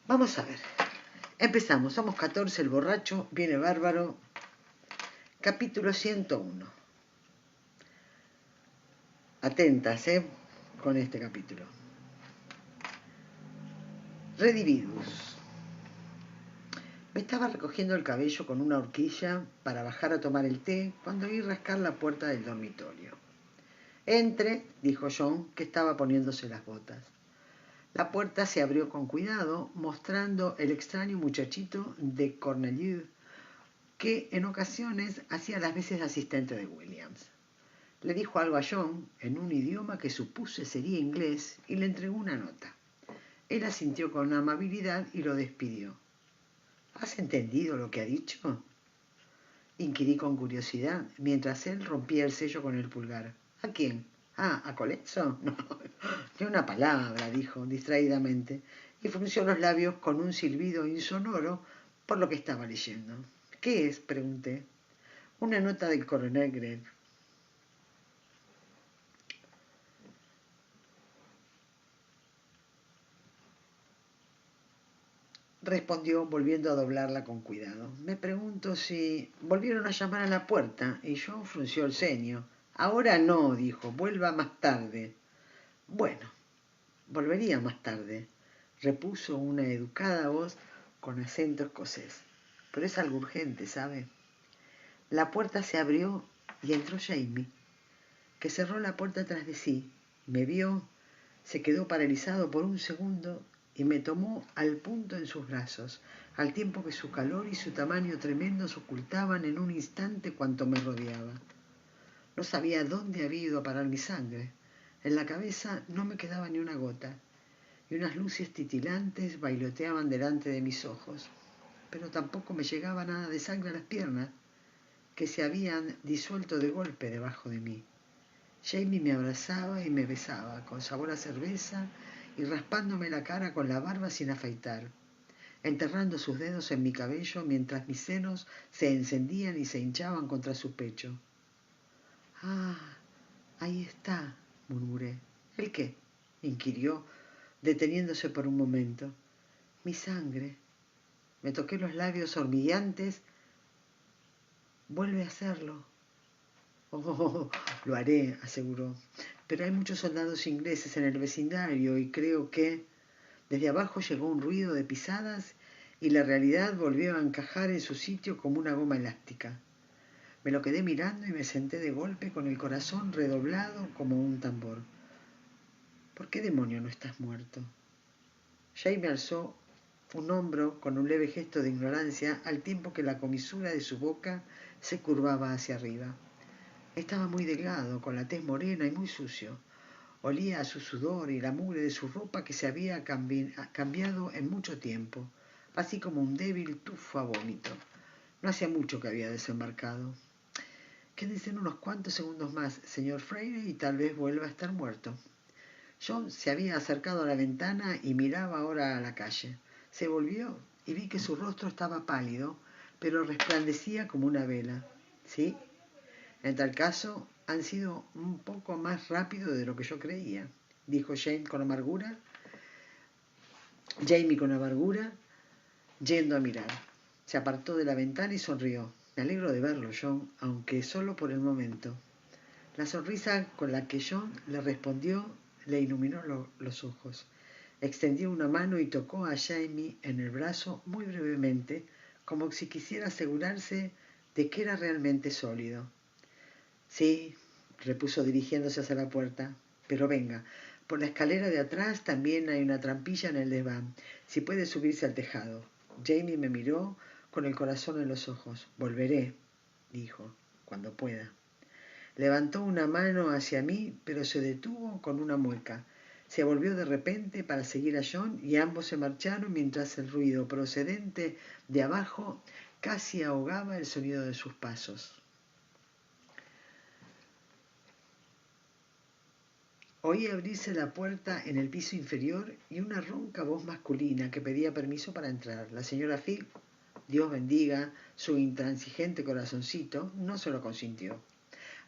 Vamos a ver. Empezamos. Somos 14, el borracho viene bárbaro. Capítulo 101. Atentas, con este capítulo. Redividus. Me estaba recogiendo el cabello con una horquilla para bajar a tomar el té cuando oí rascar la puerta del dormitorio. Entre, dijo John, que estaba poniéndose las botas. La puerta se abrió con cuidado, mostrando el extraño muchachito de Cornelius, que en ocasiones hacía las veces de asistente de Williams. Le dijo algo a John en un idioma que supuse sería inglés y le entregó una nota. Él asintió con amabilidad y lo despidió. ¿Has entendido lo que ha dicho?, inquirí con curiosidad, mientras él rompía el sello con el pulgar. ¿A quién? ¿A Colenso? No, ni una palabra, dijo distraídamente, y frunció los labios con un silbido insonoro por lo que estaba leyendo. ¿Qué es?, pregunté. Una nota del coronel Gregg. Respondió, volviendo a doblarla con cuidado. Me pregunto si volvieron a llamar a la puerta, y John frunció el ceño. Ahora no, dijo, vuelva más tarde. Bueno, volvería más tarde, repuso una educada voz con acento escocés. Pero es algo urgente, ¿sabe? La puerta se abrió y entró Jamie, que cerró la puerta tras de sí. Me vio, se quedó paralizado por un segundo y me tomó al punto en sus brazos, al tiempo que su calor y su tamaño tremendos ocultaban en un instante cuanto me rodeaba. No sabía dónde había ido a parar mi sangre. En la cabeza no me quedaba ni una gota, y unas luces titilantes bailoteaban delante de mis ojos, pero tampoco me llegaba nada de sangre a las piernas, que se habían disuelto de golpe debajo de mí. Jamie me abrazaba y me besaba, con sabor a cerveza, y raspándome la cara con la barba sin afeitar, enterrando sus dedos en mi cabello mientras mis senos se encendían y se hinchaban contra su pecho. «Ah, ahí está», murmuré. «¿El qué?», inquirió, deteniéndose por un momento. «Mi sangre». Me toqué los labios hormigueantes. «Vuelve a hacerlo». «Oh, lo haré», aseguró. «Pero hay muchos soldados ingleses en el vecindario y creo que...». Desde abajo llegó un ruido de pisadas y la realidad volvió a encajar en su sitio como una goma elástica. Me lo quedé mirando y me senté de golpe con el corazón redoblado como un tambor. «¿Por qué demonio no estás muerto?». Jamie alzó un hombro con un leve gesto de ignorancia al tiempo que la comisura de su boca se curvaba hacia arriba. Estaba muy delgado, con la tez morena y muy sucio. Olía a su sudor y la mugre de su ropa que se había cambiado en mucho tiempo, así como un débil tufo a vómito. No hacía mucho que había desembarcado. «Quédense unos cuantos segundos más, señor Freire, y tal vez vuelva a estar muerto». John se había acercado a la ventana y miraba ahora a la calle. Se volvió y vi que su rostro estaba pálido, pero resplandecía como una vela. «Sí, en tal caso han sido un poco más rápido de lo que yo creía», dijo Jamie con amargura, yendo a mirar. Se apartó de la ventana y sonrió. «Me alegro de verlo, John, aunque solo por el momento». La sonrisa con la que John le respondió le iluminó los ojos. Extendió una mano y tocó a Jamie en el brazo muy brevemente, como si quisiera asegurarse de que era realmente sólido. «Sí», repuso dirigiéndose hacia la puerta, «pero venga, por la escalera de atrás también hay una trampilla en el desván. Si puede subirse al tejado». Jamie me miró con el corazón en los ojos. «Volveré», dijo, «cuando pueda». Levantó una mano hacia mí, pero se detuvo con una mueca. Se volvió de repente para seguir a John y ambos se marcharon mientras el ruido procedente de abajo casi ahogaba el sonido de sus pasos. Oí abrirse la puerta en el piso inferior y una ronca voz masculina que pedía permiso para entrar. La señora Figg, Dios bendiga su intransigente corazoncito, no se lo consintió.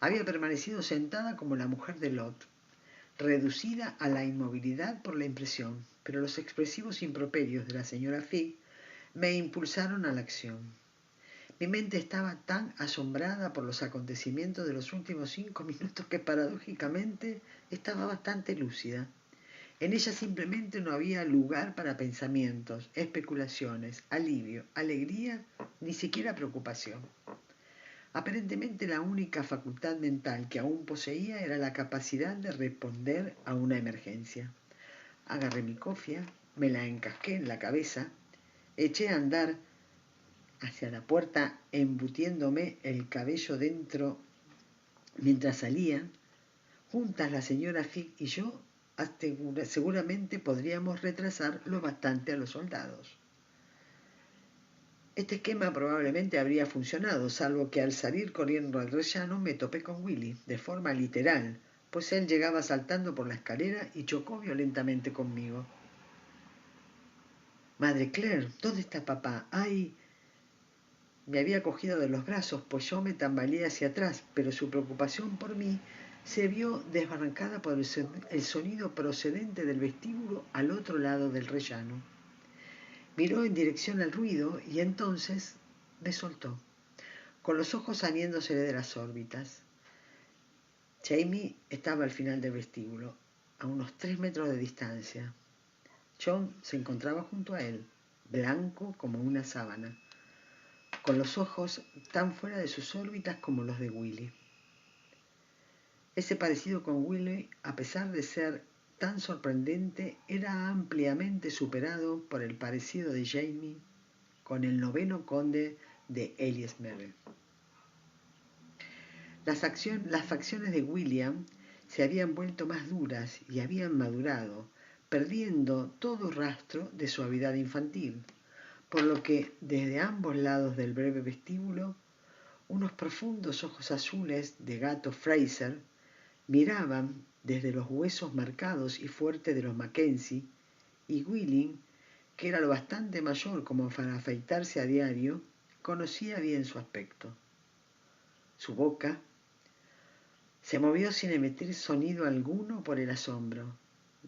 Había permanecido sentada como la mujer de Lot. reducida a la inmovilidad por la impresión, pero los expresivos improperios de la señora Figg me impulsaron a la acción. Mi mente estaba tan asombrada por los acontecimientos de los últimos 5 minutos que paradójicamente estaba bastante lúcida. En ella simplemente no había lugar para pensamientos, especulaciones, alivio, alegría, ni siquiera preocupación. Aparentemente la única facultad mental que aún poseía era la capacidad de responder a una emergencia. Agarré mi cofia, me la encasqué en la cabeza, eché a andar hacia la puerta embutiéndome el cabello dentro mientras salían. Juntas la señora Figg y yo seguramente podríamos retrasar lo bastante a los soldados. Este esquema probablemente habría funcionado, salvo que al salir corriendo al rellano me topé con Willy, de forma literal, pues él llegaba saltando por la escalera y chocó violentamente conmigo. Madre Claire, ¿dónde está papá? ¡Ay! Me había cogido de los brazos, pues yo me tambaleé hacia atrás, pero su preocupación por mí se vio desbarrancada por el sonido procedente del vestíbulo al otro lado del rellano. Miró en dirección al ruido y entonces me soltó, con los ojos saliéndosele de las órbitas. Jamie estaba al final del vestíbulo, a unos 3 metros de distancia. John se encontraba junto a él, blanco como una sábana, con los ojos tan fuera de sus órbitas como los de Willy. Ese parecido con Willy, a pesar de ser tan sorprendente, era ampliamente superado por el parecido de Jamie con el 9º conde de Aylesbury. Las facciones de William se habían vuelto más duras y habían madurado, perdiendo todo rastro de suavidad infantil, por lo que desde ambos lados del breve vestíbulo unos profundos ojos azules de gato Fraser miraban desde los huesos marcados y fuertes de los Mackenzie, y Willy, que era lo bastante mayor como para afeitarse a diario, conocía bien su aspecto. Su boca se movió sin emitir sonido alguno por el asombro.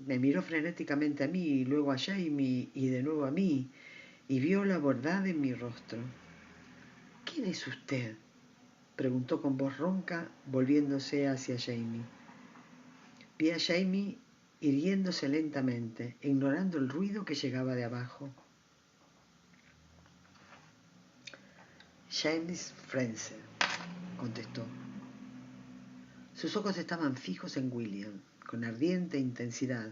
Me miró frenéticamente a mí y luego a Jamie y de nuevo a mí, y vio la verdad en mi rostro. ¿Quién es usted?, preguntó con voz ronca, volviéndose hacia Jamie. Vi a Jamie irguiéndose lentamente, ignorando el ruido que llegaba de abajo. James Fraser, contestó. Sus ojos estaban fijos en William, con ardiente intensidad,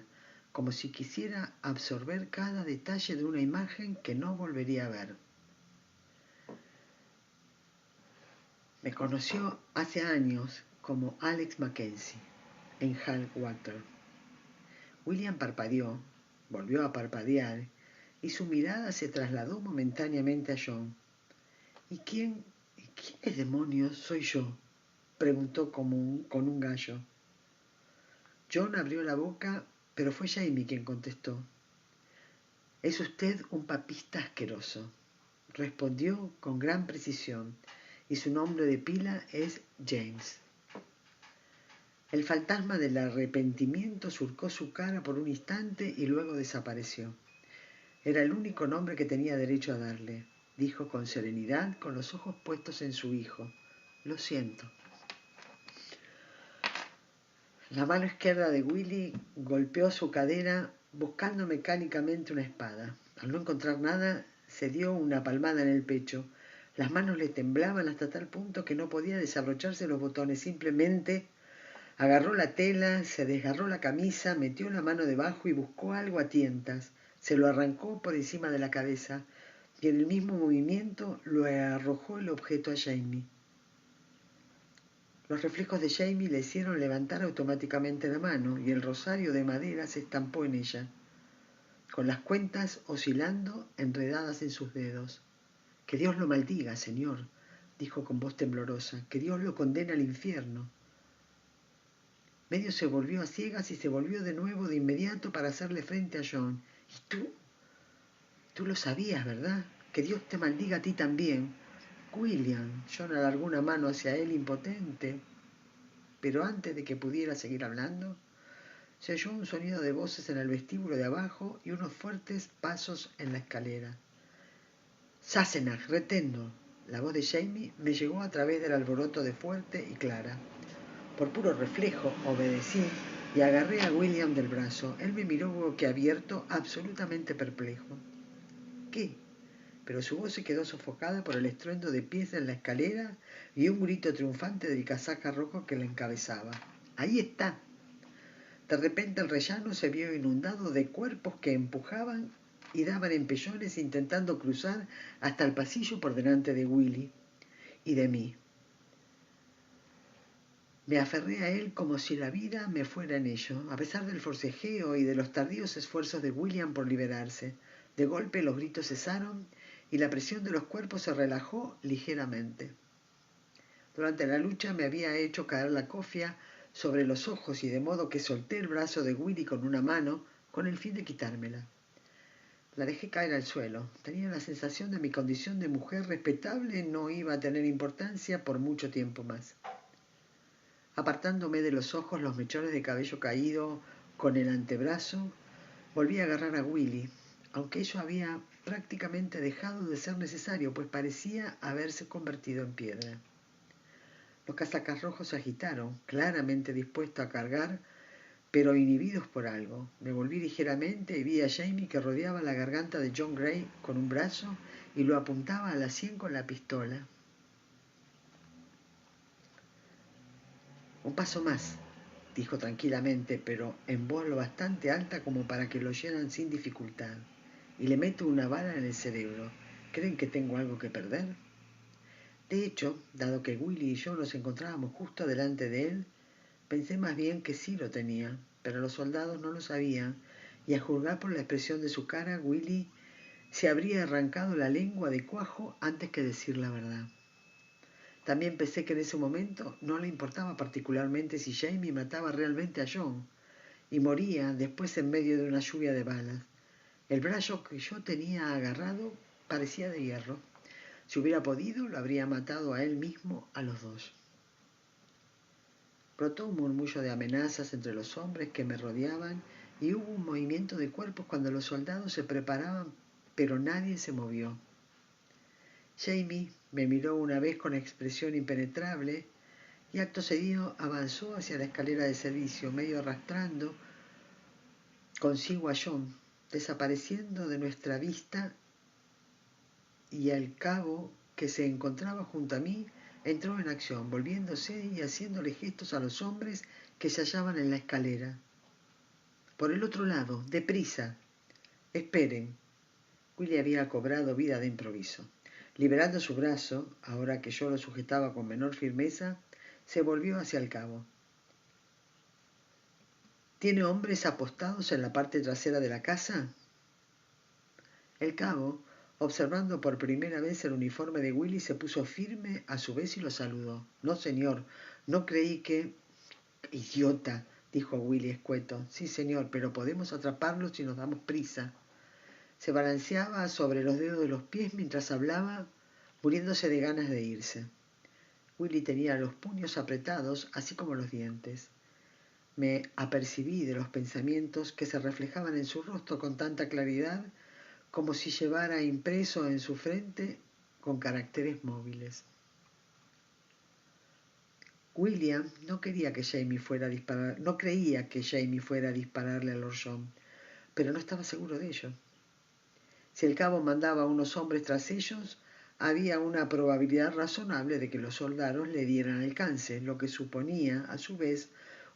como si quisiera absorber cada detalle de una imagen que no volvería a ver. Me conoció hace años como Alex Mackenzie, en Halkwater. William parpadeó, volvió a parpadear, y su mirada se trasladó momentáneamente a John. ¿Y quién es demonios soy yo?, preguntó con un gallo. John abrió la boca, pero fue Jamie quien contestó. Es usted un papista asqueroso, respondió con gran precisión, y su nombre de pila es James. El fantasma del arrepentimiento surcó su cara por un instante y luego desapareció. Era el único nombre que tenía derecho a darle, dijo con serenidad, con los ojos puestos en su hijo. Lo siento. La mano izquierda de Willy golpeó su cadera buscando mecánicamente una espada. Al no encontrar nada, se dio una palmada en el pecho. Las manos le temblaban hasta tal punto que no podía desabrocharse los botones. Simplemente agarró la tela, se desgarró la camisa, metió la mano debajo y buscó algo a tientas. Se lo arrancó por encima de la cabeza y en el mismo movimiento lo arrojó el objeto a Jamie. Los reflejos de Jamie le hicieron levantar automáticamente la mano y el rosario de madera se estampó en ella, con las cuentas oscilando enredadas en sus dedos. Que Dios lo maldiga, señor, dijo con voz temblorosa, que Dios lo condene al infierno. Medio se volvió a ciegas y se volvió de nuevo de inmediato para hacerle frente a John. ¿Y tú lo sabías, verdad? Que Dios te maldiga a ti también. William. John alargó una mano hacia él impotente, pero antes de que pudiera seguir hablando, Se oyó un sonido de voces en el vestíbulo de abajo y unos fuertes pasos en la escalera. «Sassenach, retendo». La voz de Jamie me llegó a través del alboroto de fuerte y clara. Por puro reflejo obedecí y agarré a William del brazo. Él me miró boquiabierto, absolutamente perplejo. «¿Qué?». Pero su voz se quedó sofocada por el estruendo de pies en la escalera y un grito triunfante del casaca rojo que la encabezaba. «Ahí está». De repente el rellano se vio inundado de cuerpos que empujaban y daban empellones intentando cruzar hasta el pasillo por delante de Willy y de mí. Me aferré a él como si la vida me fuera en ello, a pesar del forcejeo y de los tardíos esfuerzos de William por liberarse. De golpe los gritos cesaron y la presión de los cuerpos se relajó ligeramente. Durante la lucha me había hecho caer la cofia sobre los ojos y de modo que solté el brazo de Willy con una mano con el fin de quitármela. La dejé caer al suelo. Tenía la sensación de mi condición de mujer respetable no iba a tener importancia por mucho tiempo más. Apartándome de los ojos los mechones de cabello caído con el antebrazo, volví a agarrar a Willy, aunque ello había prácticamente dejado de ser necesario, pues parecía haberse convertido en piedra. Los casacas rojos se agitaron, claramente dispuestos a cargar, pero inhibidos por algo. Me volví ligeramente y vi a Jamie que rodeaba la garganta de John Gray con un brazo y lo apuntaba a la sien con la pistola. «Un paso más», dijo tranquilamente, pero en voz lo bastante alta como para que lo oyeran sin dificultad. «Y le meto una bala en el cerebro. ¿Creen que tengo algo que perder?». De hecho, dado que Willy y yo nos encontrábamos justo delante de él, pensé más bien que sí lo tenía, pero los soldados no lo sabían, y a juzgar por la expresión de su cara, Willy se habría arrancado la lengua de cuajo antes que decir la verdad. También pensé que en ese momento no le importaba particularmente si Jamie mataba realmente a John, y moría después en medio de una lluvia de balas. El brazo que yo tenía agarrado parecía de hierro. Si hubiera podido, lo habría matado a él mismo, a los dos. Brotó un murmullo de amenazas entre los hombres que me rodeaban y hubo un movimiento de cuerpos cuando los soldados se preparaban, pero nadie se movió. Jamie me miró una vez con expresión impenetrable y acto seguido avanzó hacia la escalera de servicio, medio arrastrando consigo a John, desapareciendo de nuestra vista, y al cabo que se encontraba junto a mí entró en acción, volviéndose y haciéndole gestos a los hombres que se hallaban en la escalera. «Por el otro lado, deprisa». «Esperen». Willy había cobrado vida de improviso. Liberando su brazo, ahora que yo lo sujetaba con menor firmeza, se volvió hacia el cabo. «¿Tiene hombres apostados en la parte trasera de la casa?». El cabo, observando por primera vez el uniforme de Willy, se puso firme a su vez y lo saludó. «No, señor, no creí que...». «Idiota», dijo Willy escueto. «Sí, señor, pero podemos atraparlo si nos damos prisa». Se balanceaba sobre los dedos de los pies mientras hablaba, muriéndose de ganas de irse. Willy tenía los puños apretados, así como los dientes. Me apercibí de los pensamientos que se reflejaban en su rostro con tanta claridad como si llevara impreso en su frente con caracteres móviles. William no creía que Jamie fuera a dispararle a Lord John, pero no estaba seguro de ello. Si el cabo mandaba a unos hombres tras ellos, había una probabilidad razonable de que los soldados le dieran alcance, lo que suponía, a su vez,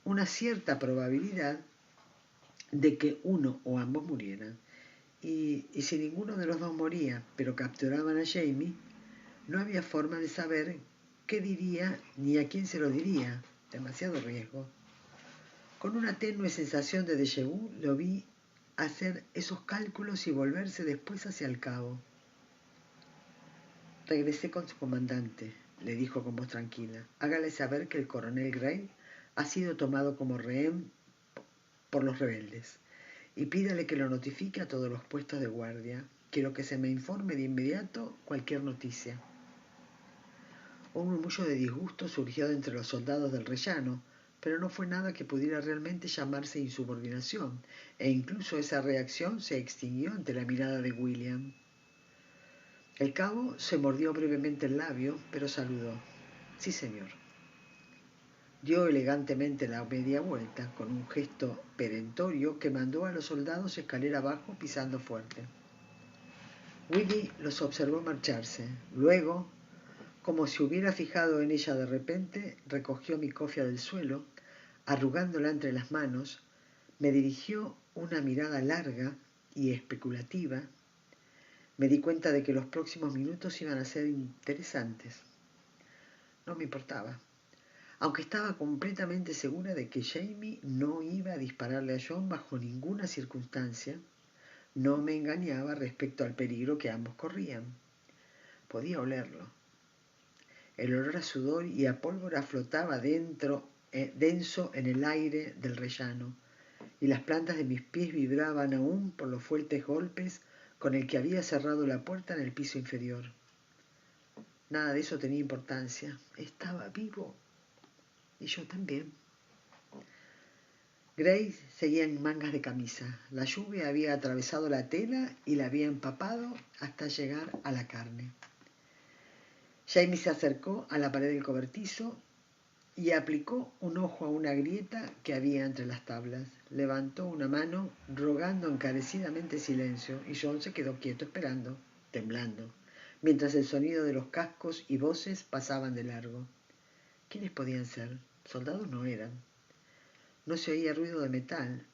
una cierta probabilidad de que uno o ambos murieran. Y si ninguno de los dos moría, pero capturaban a Jamie, no había forma de saber qué diría ni a quién se lo diría. Demasiado riesgo. Con una tenue sensación de déjà vu, lo vi hacer esos cálculos y volverse después hacia el cabo. «Regresé con su comandante», le dijo con voz tranquila. «Hágale saber que el coronel Gray ha sido tomado como rehén por los rebeldes y pídale que lo notifique a todos los puestos de guardia. Quiero que se me informe de inmediato cualquier noticia». Un murmullo de disgusto surgió de entre los soldados del rellano, pero no fue nada que pudiera realmente llamarse insubordinación, e incluso esa reacción se extinguió ante la mirada de William. El cabo se mordió brevemente el labio, pero saludó. Sí, señor. Dio elegantemente la media vuelta, con un gesto perentorio que mandó a los soldados escalera abajo pisando fuerte. Willy los observó marcharse. Luego, como si hubiera fijado en ella de repente, recogió mi cofia del suelo, arrugándola entre las manos, me dirigió una mirada larga y especulativa. Me di cuenta de que los próximos minutos iban a ser interesantes. No me importaba, aunque estaba completamente segura de que Jamie no iba a dispararle a John bajo ninguna circunstancia. No me engañaba respecto al peligro que ambos corrían. Podía olerlo. El olor a sudor y a pólvora flotaba denso en el aire del rellano, y las plantas de mis pies vibraban aún por los fuertes golpes con el que había cerrado la puerta en el piso inferior. Nada de eso tenía importancia. Estaba vivo. Y yo también. Grace seguía en mangas de camisa. La lluvia había atravesado la tela y la había empapado hasta llegar a la carne. Jamie se acercó a la pared del cobertizo y aplicó un ojo a una grieta que había entre las tablas. Levantó una mano, rogando encarecidamente silencio, y John se quedó quieto esperando, temblando, mientras el sonido de los cascos y voces pasaban de largo. ¿Quiénes podían ser? Soldados no eran. No se oía ruido de metal,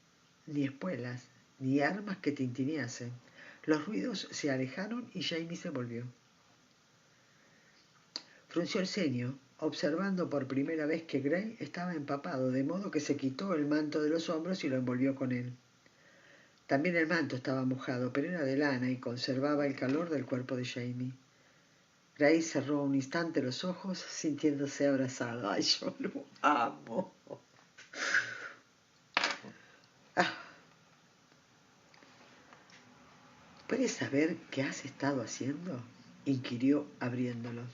ni espuelas, ni armas que tintineasen. Los ruidos se alejaron y Jamie se volvió. Frunció el ceño, observando por primera vez que Gray estaba empapado, de modo que se quitó el manto de los hombros y lo envolvió con él. También el manto estaba mojado, pero era de lana y conservaba el calor del cuerpo de Jamie. Gray cerró un instante los ojos, sintiéndose abrazado. ¡Ay, yo lo amo! Ah. ¿Puedes saber qué has estado haciendo?, inquirió abriéndolos.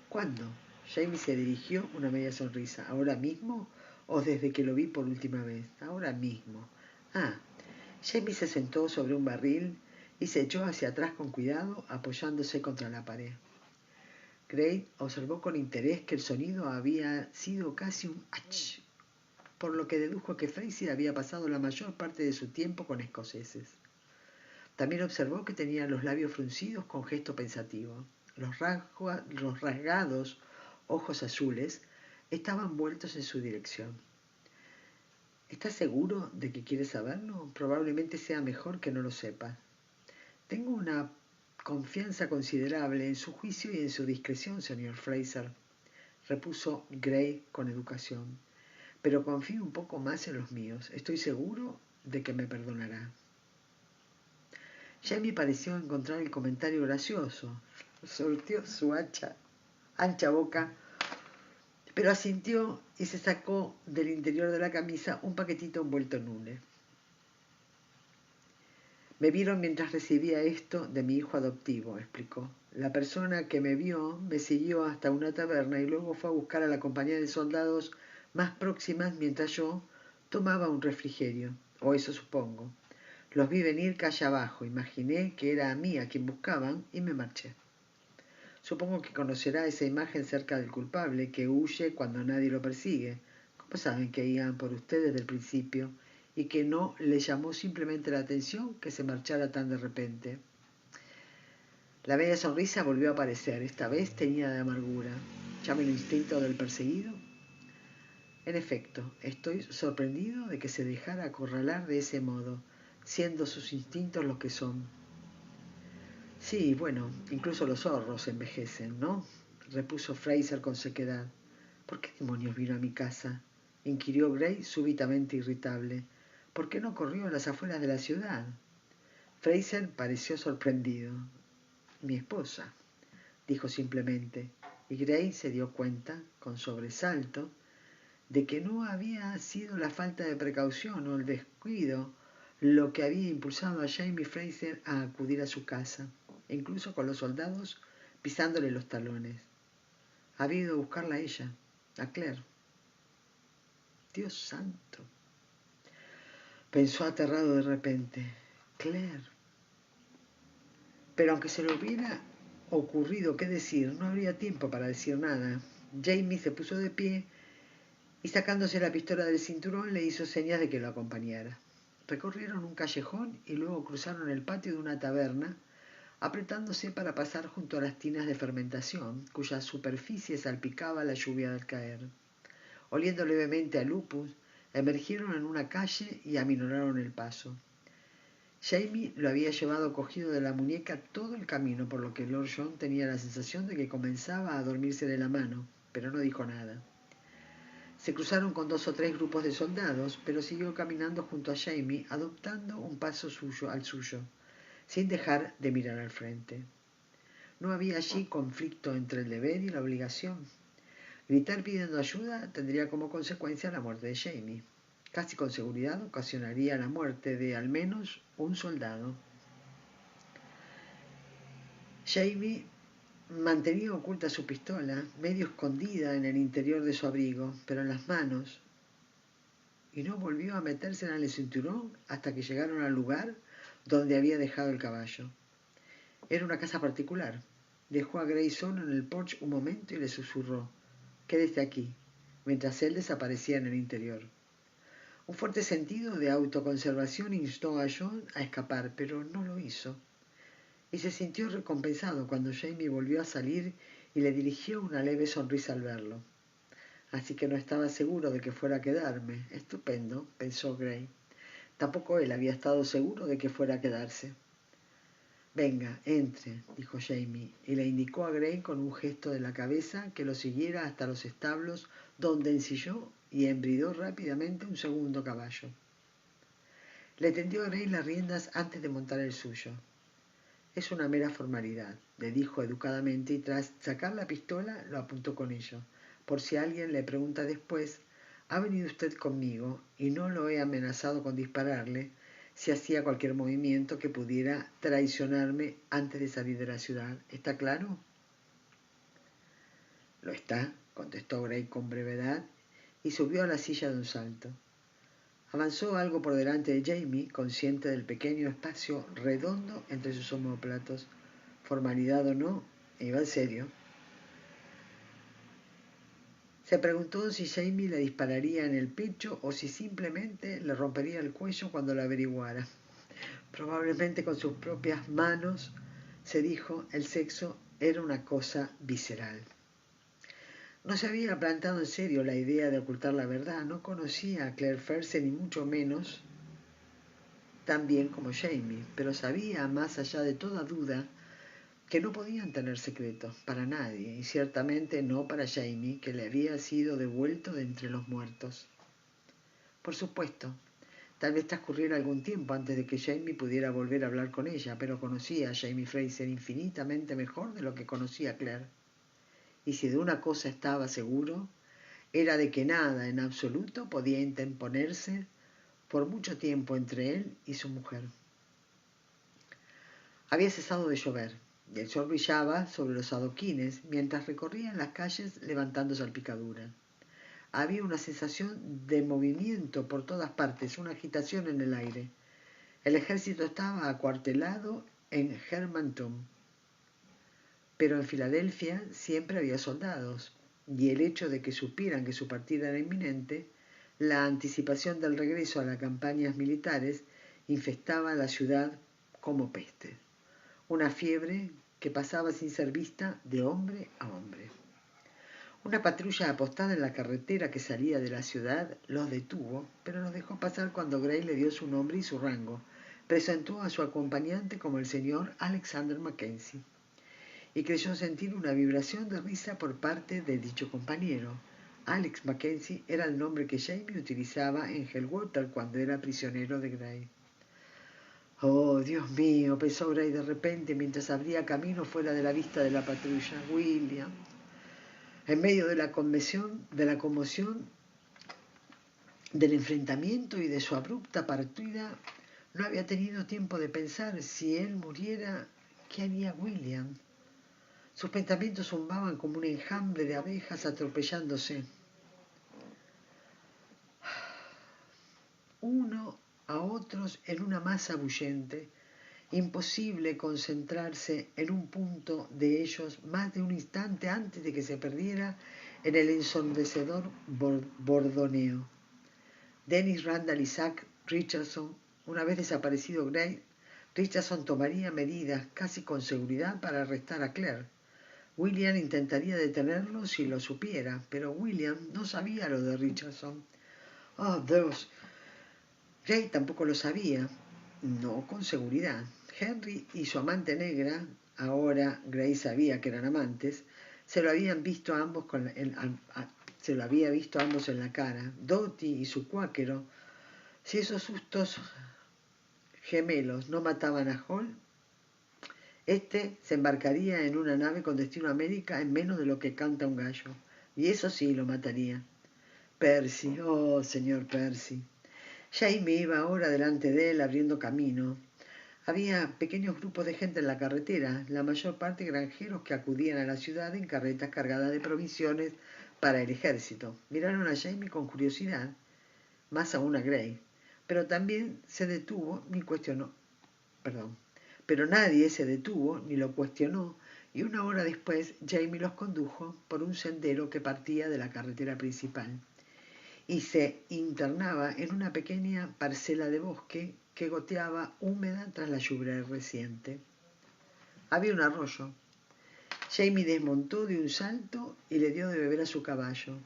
¿Cuándo? Jamie se dirigió una media sonrisa. ¿Ahora mismo o desde que lo vi por última vez? Ahora mismo. Ah. Jamie se sentó sobre un barril y se echó hacia atrás con cuidado, apoyándose contra la pared. Gray observó con interés que el sonido había sido casi un ach, por lo que dedujo que Fraser había pasado la mayor parte de su tiempo con escoceses. También observó que tenía los labios fruncidos con gesto pensativo. Los rasgados ojos azules estaban vueltos en su dirección. ¿Estás seguro de que quieres saberlo? Probablemente sea mejor que no lo sepas. Tengo una confianza considerable en su juicio y en su discreción, señor Fraser, repuso Gray con educación, pero confío un poco más en los míos. Estoy seguro de que me perdonará. Jamie pareció encontrar el comentario gracioso. Soltó su ancha boca, pero asintió y se sacó del interior de la camisa un paquetito envuelto en hule. Me vieron mientras recibía esto de mi hijo adoptivo, explicó. La persona que me vio me siguió hasta una taberna y luego fue a buscar a la compañía de soldados más próximas mientras yo tomaba un refrigerio, o eso supongo. Los vi venir calle abajo, imaginé que era a mí a quien buscaban y me marché. Supongo que conocerá esa imagen cerca del culpable, que huye cuando nadie lo persigue. ¿Cómo saben que iban por usted desde el principio y que no le llamó simplemente la atención que se marchara tan de repente? La bella sonrisa volvió a aparecer, esta vez teñida de amargura. ¿Llame el instinto del perseguido? En efecto, estoy sorprendido de que se dejara acorralar de ese modo, siendo sus instintos los que son. Sí, bueno, incluso los zorros envejecen, ¿no? Repuso Fraser con sequedad. ¿Por qué demonios vino a mi casa?, inquirió Gray súbitamente irritable. ¿Por qué no corrió a las afueras de la ciudad? Fraser pareció sorprendido. Mi esposa, dijo simplemente, y Gray se dio cuenta, con sobresalto, de que no había sido la falta de precaución o el descuido lo que había impulsado a Jamie Fraser a acudir a su casa, incluso con los soldados pisándole los talones. Había ido a buscarla a ella, a Claire. Dios santo. Pensó aterrado de repente. Claire. Pero aunque se le hubiera ocurrido qué decir, no habría tiempo para decir nada. Jamie se puso de pie y sacándose la pistola del cinturón le hizo señas de que lo acompañara. Recorrieron un callejón y luego cruzaron el patio de una taberna, apretándose para pasar junto a las tinas de fermentación, cuya superficie salpicaba la lluvia al caer. Oliendo levemente a lupus, emergieron en una calle y aminoraron el paso. Jamie lo había llevado cogido de la muñeca todo el camino, por lo que Lord John tenía la sensación de que comenzaba a dormirse de la mano, pero no dijo nada. Se cruzaron con 2 o 3 grupos de soldados, pero siguió caminando junto a Jamie, adoptando un paso suyo al suyo, sin dejar de mirar al frente. No había allí conflicto entre el deber y la obligación. Gritar pidiendo ayuda tendría como consecuencia la muerte de Jamie. Casi con seguridad ocasionaría la muerte de al menos un soldado. Jamie mantenía oculta su pistola, medio escondida en el interior de su abrigo, pero en las manos, y no volvió a metérsela en el cinturón hasta que llegaron al lugar donde había dejado el caballo. Era una casa particular. Dejó a Gray solo en el porche un momento y le susurró: «Quédese aquí», mientras él desaparecía en el interior. Un fuerte sentido de autoconservación instó a John a escapar, pero no lo hizo. Y se sintió recompensado cuando Jamie volvió a salir y le dirigió una leve sonrisa al verlo. Así que no estaba seguro de que fuera a quedarme. Estupendo, pensó Gray. Tampoco él había estado seguro de que fuera a quedarse. Venga, entre, dijo Jamie, y le indicó a Gray con un gesto de la cabeza que lo siguiera hasta los establos, donde ensilló y embridó rápidamente un segundo caballo. Le tendió a Gray las riendas antes de montar el suyo. «Es una mera formalidad», le dijo educadamente, y tras sacar la pistola lo apuntó con ello. «Por si alguien le pregunta después, ha venido usted conmigo y no lo he amenazado con dispararle si hacía cualquier movimiento que pudiera traicionarme antes de salir de la ciudad. ¿Está claro?» «Lo está», contestó Gray con brevedad y subió a la silla de un salto. Avanzó algo por delante de Jamie, consciente del pequeño espacio redondo entre sus omóplatos. Formalidad o no, iba en serio. Se preguntó si Jamie le dispararía en el pecho o si simplemente le rompería el cuello cuando lo averiguara. Probablemente con sus propias manos, se dijo, el sexo era una cosa visceral. No se había plantado en serio la idea de ocultar la verdad. No conocía a Claire Ferse ni mucho menos tan bien como Jamie, pero sabía, más allá de toda duda, que no podían tener secretos para nadie, y ciertamente no para Jamie, que le había sido devuelto de entre los muertos. Por supuesto, tal vez transcurriera algún tiempo antes de que Jamie pudiera volver a hablar con ella, pero conocía a Jamie Fraser infinitamente mejor de lo que conocía a Claire. Y si de una cosa estaba seguro, era de que nada en absoluto podía interponerse por mucho tiempo entre él y su mujer. Había cesado de llover, y el sol brillaba sobre los adoquines mientras recorrían las calles levantando salpicadura. Había una sensación de movimiento por todas partes, una agitación en el aire. El ejército estaba acuartelado en Germantown, pero en Filadelfia siempre había soldados, y el hecho de que supieran que su partida era inminente, la anticipación del regreso a las campañas militares, infestaba la ciudad como peste. Una fiebre que pasaba sin ser vista de hombre a hombre. Una patrulla apostada en la carretera que salía de la ciudad los detuvo, pero los dejó pasar cuando Gray le dio su nombre y su rango. Presentó a su acompañante como el señor Alexander Mackenzie y creyó sentir una vibración de risa por parte de dicho compañero. Alex Mackenzie era el nombre que Jamie utilizaba en Helwater cuando era prisionero de Gray. «Oh, Dios mío», pensó Gray de repente mientras abría camino fuera de la vista de la patrulla. «William». En medio de la conmoción, del enfrentamiento y de su abrupta partida, no había tenido tiempo de pensar: si él muriera, ¿qué haría William? Sus pensamientos zumbaban como un enjambre de abejas atropellándose. uno a otros en una masa bullente. Imposible concentrarse en un punto de ellos más de un instante antes de que se perdiera en el ensordecedor bordoneo. Dennis Randall y Zack Richardson, una vez desaparecido Gray, Richardson tomaría medidas casi con seguridad para arrestar a Claire. William intentaría detenerlo si lo supiera, pero William no sabía lo de Richardson. ¡Oh, Dios! Gray tampoco lo sabía, no con seguridad. Henry y su amante negra, ahora Gray sabía que eran amantes, se lo había visto ambos en la cara. Dottie y su cuáquero. Si esos sustos gemelos no mataban a Hall, este se embarcaría en una nave con destino a América en menos de lo que canta un gallo. Y eso sí lo mataría. Percy, oh señor Percy. Jamie iba ahora delante de él abriendo camino. Había pequeños grupos de gente en la carretera, la mayor parte granjeros que acudían a la ciudad en carretas cargadas de provisiones para el ejército. Miraron a Jamie con curiosidad, más aún a Gray, pero también se detuvo ni cuestionó. Pero nadie se detuvo ni lo cuestionó, y una hora después Jamie los condujo por un sendero que partía de la carretera principal y se internaba en una pequeña parcela de bosque que goteaba húmeda tras la lluvia reciente. Había un arroyo. Jamie desmontó de un salto y le dio de beber a su caballo.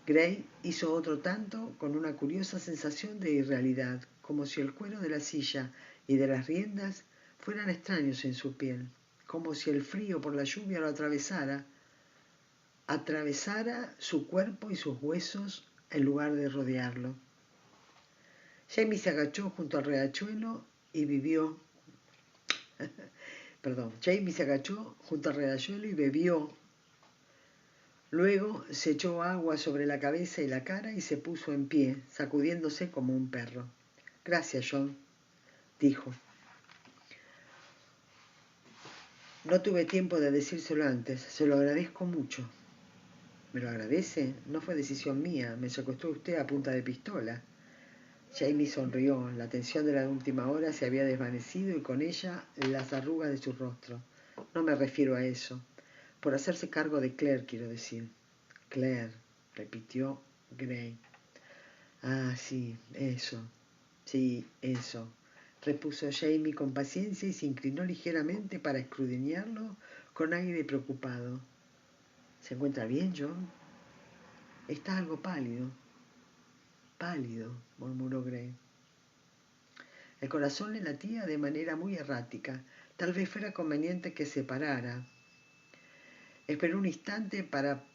Gray hizo otro tanto con una curiosa sensación de irrealidad, como si el cuero de la silla y de las riendas fueran extraños en su piel, como si el frío por la lluvia lo atravesara su cuerpo y sus huesos en lugar de rodearlo. Jamie se agachó junto al riachuelo y bebió. Jamie se agachó junto al riachuelo y bebió. Luego se echó agua sobre la cabeza y la cara y se puso en pie, sacudiéndose como un perro. Gracias, John, dijo. No tuve tiempo de decírselo antes. Se lo agradezco mucho. ¿Me lo agradece? No fue decisión mía. Me secuestró usted a punta de pistola. Jamie sonrió. La tensión de la última hora se había desvanecido y con ella las arrugas de su rostro. No me refiero a eso. Por hacerse cargo de Claire, quiero decir. Claire, repitió Gray. Ah, sí, eso, repuso Jamie con paciencia y se inclinó ligeramente para escudriñarlo con aire preocupado. ¿Se encuentra bien, John? Está algo pálido. Pálido, murmuró Gray. El corazón le latía de manera muy errática. Tal vez fuera conveniente que se parara. Esperó un instante para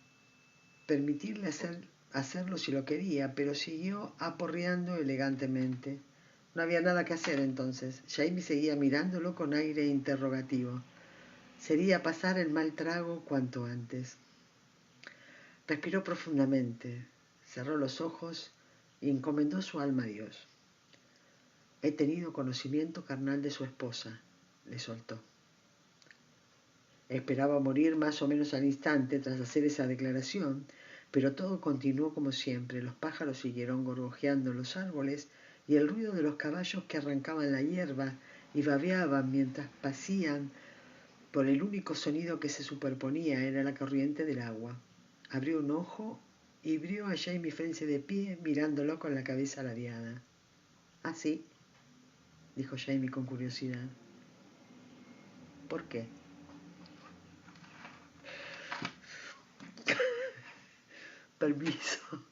permitirle hacerlo si lo quería, pero siguió aporreando elegantemente. No había nada que hacer entonces. Jamie seguía mirándolo con aire interrogativo. Sería pasar el mal trago cuanto antes. Respiró profundamente, cerró los ojos y encomendó su alma a Dios. He tenido conocimiento carnal de su esposa, le soltó. Esperaba morir más o menos al instante tras hacer esa declaración, pero todo continuó como siempre. Los pájaros siguieron gorgojeando en los árboles y el ruido de los caballos que arrancaban la hierba y babeaban mientras pasían por el único sonido que se superponía era la corriente del agua. Abrió un ojo y vio a Jamie French de pie mirándolo con la cabeza ladeada. «¿Ah, sí?», dijo Jamie con curiosidad. «¿Por qué?». Permiso.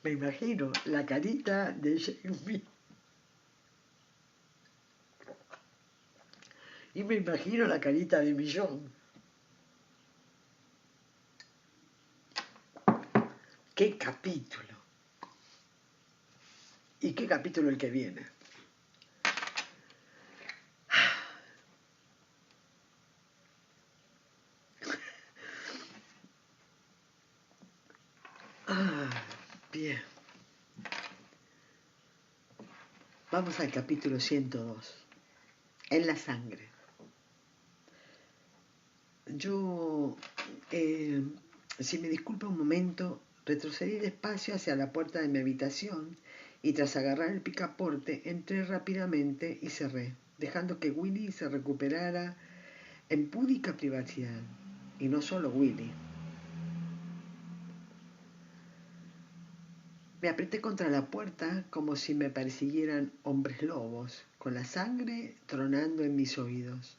Me imagino la carita de Jamie. Y me imagino la carita de Millón. ¡Qué capítulo! ¿Y qué capítulo el que viene? Bien. Vamos al capítulo 102. En la sangre. Yo, si me disculpa un momento, Retrocedí despacio hacia la puerta de mi habitación y tras agarrar el picaporte entré rápidamente y cerré, dejando que Willy se recuperara en púdica privacidad. Y no solo Willy. Me apreté contra la puerta como si me persiguieran hombres lobos, con la sangre tronando en mis oídos.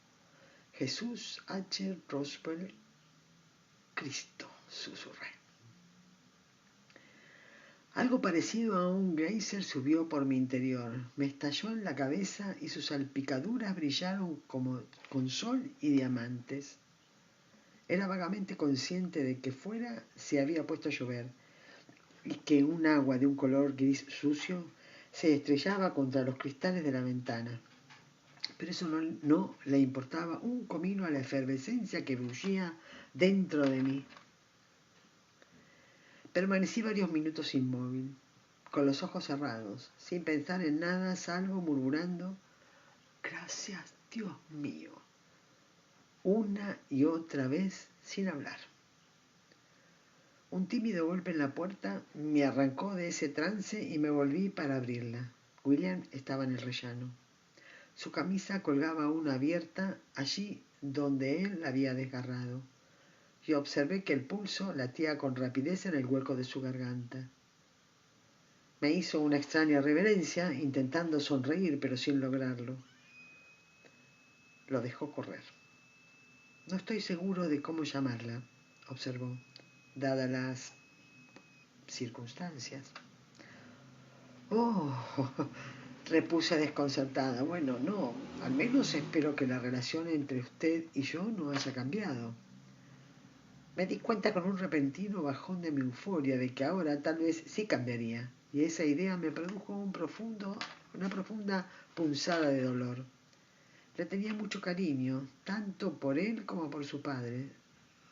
Jesús H. Roswell, Cristo, susurré. Algo parecido a un geyser subió por mi interior, me estalló en la cabeza y sus salpicaduras brillaron como con sol y diamantes. Era vagamente consciente de que fuera se había puesto a llover y que un agua de un color gris sucio se estrellaba contra los cristales de la ventana. Pero eso no le importaba un comino a la efervescencia que bullía dentro de mí. Permanecí varios minutos inmóvil, con los ojos cerrados, sin pensar en nada salvo murmurando «Gracias, Dios mío», una y otra vez sin hablar. Un tímido golpe en la puerta me arrancó de ese trance y me volví para abrirla. William estaba en el rellano. Su camisa colgaba aún abierta allí donde él la había desgarrado. Y observé que el pulso latía con rapidez en el hueco de su garganta. Me hizo una extraña reverencia, intentando sonreír, pero sin lograrlo. Lo dejó correr. No estoy seguro de cómo llamarla, observó, dadas las circunstancias. Oh, repuse desconcertada. Bueno, no, al menos espero que la relación entre usted y yo no haya cambiado. Me di cuenta con un repentino bajón de mi euforia de que ahora tal vez sí cambiaría, y esa idea me produjo una profunda punzada de dolor. Le tenía mucho cariño, tanto por él como por su padre,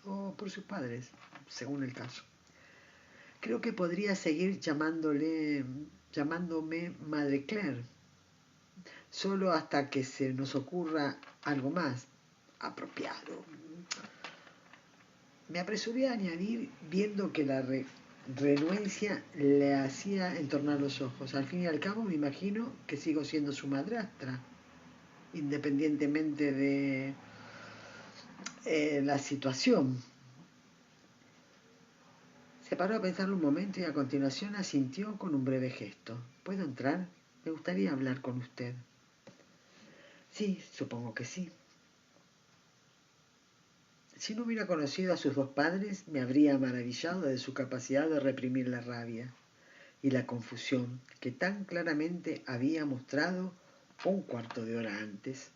o por sus padres, según el caso. Creo que podría seguir llamándome Madre Claire, solo hasta que se nos ocurra algo más apropiado. Me apresuré a añadir, viendo que la renuencia le hacía entornar los ojos. Al fin y al cabo, me imagino que sigo siendo su madrastra, independientemente de la situación. Se paró a pensarlo un momento y a continuación asintió con un breve gesto. ¿Puedo entrar? Me gustaría hablar con usted. Sí, supongo que sí. Si no hubiera conocido a sus dos padres, me habría maravillado de su capacidad de reprimir la rabia y la confusión que tan claramente había mostrado un cuarto de hora antes.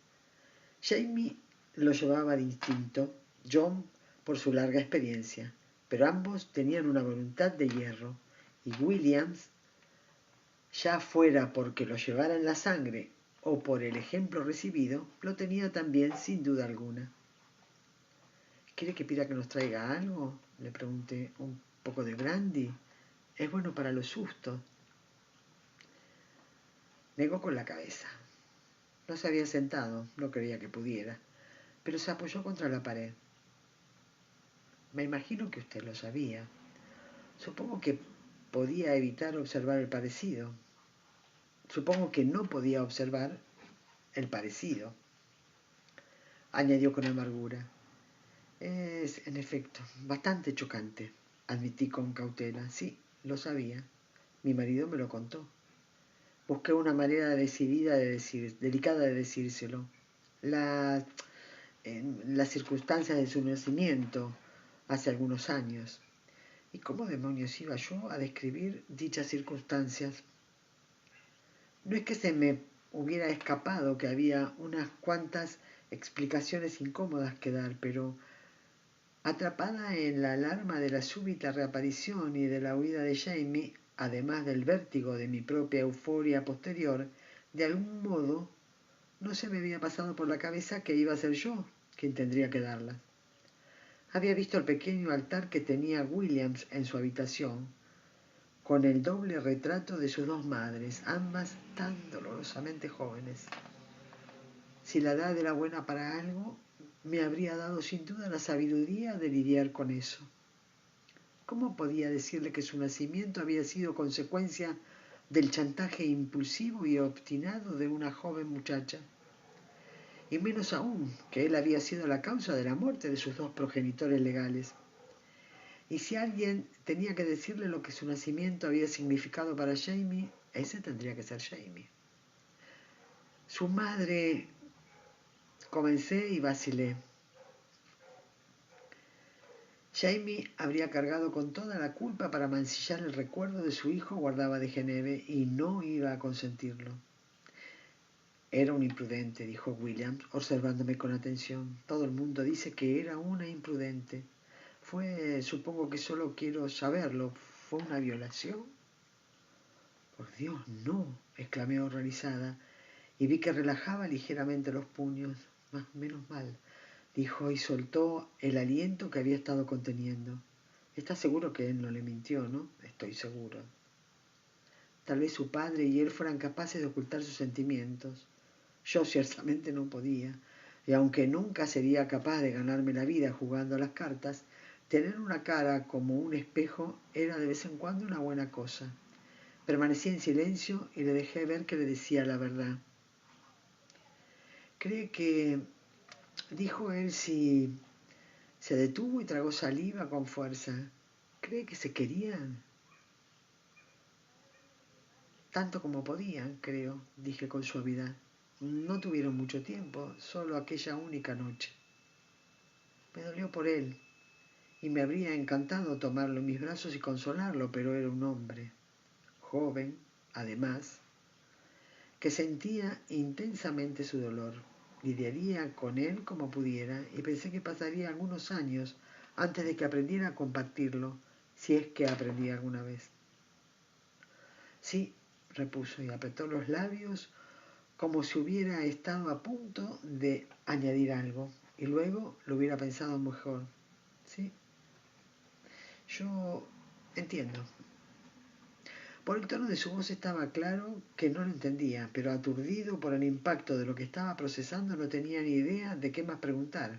Jamie lo llevaba de instinto, John por su larga experiencia, pero ambos tenían una voluntad de hierro, y Williams, ya fuera porque lo llevara en la sangre o por el ejemplo recibido, lo tenía también sin duda alguna. ¿Quiere que pida que nos traiga algo? Le pregunté. ¿Un poco de brandy? Es bueno para los sustos. Negó con la cabeza. No se había sentado, no creía que pudiera, pero se apoyó contra la pared. Me imagino que usted lo sabía. Supongo que podía evitar observar el parecido. Supongo que no podía observar el parecido. Añadió con amargura. Es, en efecto, bastante chocante, admití con cautela. Sí, lo sabía. Mi marido me lo contó. Busqué una manera delicada de decírselo. Las circunstancias de su nacimiento hace algunos años. ¿Y cómo demonios iba yo a describir dichas circunstancias? No es que se me hubiera escapado que había unas cuantas explicaciones incómodas que dar, pero atrapada en la alarma de la súbita reaparición y de la huida de Jamie, además del vértigo de mi propia euforia posterior, de algún modo no se me había pasado por la cabeza que iba a ser yo quien tendría que darlas. Había visto el pequeño altar que tenía Williams en su habitación, con el doble retrato de sus dos madres, ambas tan dolorosamente jóvenes. Si la edad era buena para algo, me habría dado sin duda la sabiduría de lidiar con eso. ¿Cómo podía decirle que su nacimiento había sido consecuencia del chantaje impulsivo y obstinado de una joven muchacha? Y menos aún que él había sido la causa de la muerte de sus dos progenitores legales. Y si alguien tenía que decirle lo que su nacimiento había significado para Jamie, ese tendría que ser Jamie. Su madre, comencé y vacilé. Jamie habría cargado con toda la culpa para mancillar el recuerdo de su hijo guardaba de Geneve y no iba a consentirlo. Era un imprudente, dijo Williams, observándome con atención. Todo el mundo dice que era una imprudente. Supongo que solo quiero saberlo. ¿Fue una violación? Por Dios, no, exclamé horrorizada, y vi que relajaba ligeramente los puños. Menos mal, dijo y soltó el aliento que había estado conteniendo. ¿Estás seguro que él no le mintió, no? Estoy seguro. Tal vez su padre y él fueran capaces de ocultar sus sentimientos. Yo ciertamente no podía, y aunque nunca sería capaz de ganarme la vida jugando a las cartas, tener una cara como un espejo era de vez en cuando una buena cosa. Permanecí en silencio y le dejé ver que le decía la verdad. ¿Cree que...? Dijo él si se detuvo y tragó saliva con fuerza. ¿Cree que se querían? Tanto como podían, creo, dije con suavidad. No tuvieron mucho tiempo, solo aquella única noche. Me dolió por él, y me habría encantado tomarlo en mis brazos y consolarlo, pero era un hombre, joven, además, que sentía intensamente su dolor. Lidiaría con él como pudiera, y pensé que pasaría algunos años antes de que aprendiera a compartirlo, si es que aprendí alguna vez. Sí, repuso y apretó los labios como si hubiera estado a punto de añadir algo, y luego lo hubiera pensado mejor. Sí, yo entiendo. Por el tono de su voz estaba claro que no lo entendía, pero aturdido por el impacto de lo que estaba procesando no tenía ni idea de qué más preguntar,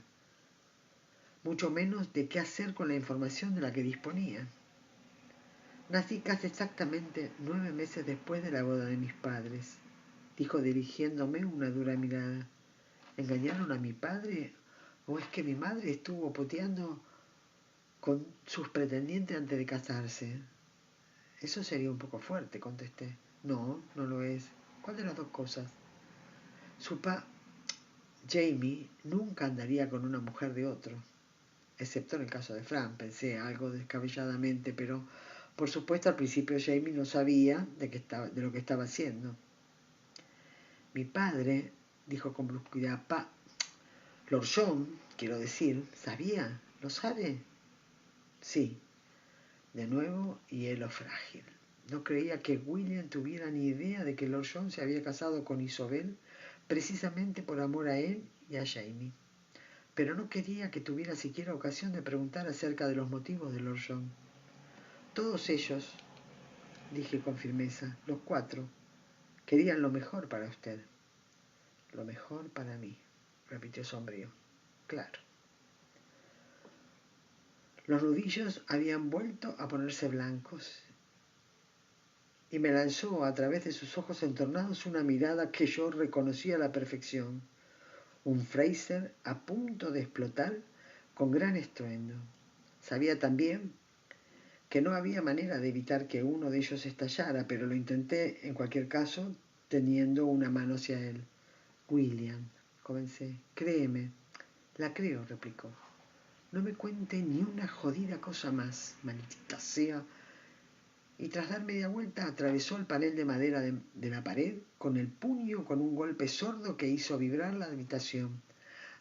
mucho menos de qué hacer con la información de la que disponía. Nací casi exactamente 9 meses después de la boda de mis padres, dijo dirigiéndome una dura mirada. ¿Engañaron a mi padre? ¿O es que mi madre estuvo poteando con sus pretendientes antes de casarse? Eso sería un poco fuerte, contesté. No, no lo es. ¿Cuál de las dos cosas? Su Jamie nunca andaría con una mujer de otro, excepto en el caso de Fran, pensé algo descabelladamente, pero por supuesto al principio Jamie no sabía de lo que estaba haciendo. Mi padre, dijo con brusquedad, Lord John, quiero decir, ¿sabía? ¿Lo sabe? Sí, de nuevo hielo frágil. No creía que William tuviera ni idea de que Lord John se había casado con Isobel precisamente por amor a él y a Jamie. Pero no quería que tuviera siquiera ocasión de preguntar acerca de los motivos de Lord John. Todos ellos, dije con firmeza, los 4, querían lo mejor para usted. Lo mejor para mí, repitió sombrío. Claro. Los nudillos habían vuelto a ponerse blancos y me lanzó a través de sus ojos entornados una mirada que yo reconocía a la perfección. Un Fraser a punto de explotar con gran estruendo. Sabía también que no había manera de evitar que uno de ellos estallara, pero lo intenté en cualquier caso teniendo una mano hacia él. William, comencé. Créeme. La creo, replicó. No me cuente ni una jodida cosa más, maldita sea. Y tras dar media vuelta atravesó el panel de madera de la pared con el puño con un golpe sordo que hizo vibrar la habitación.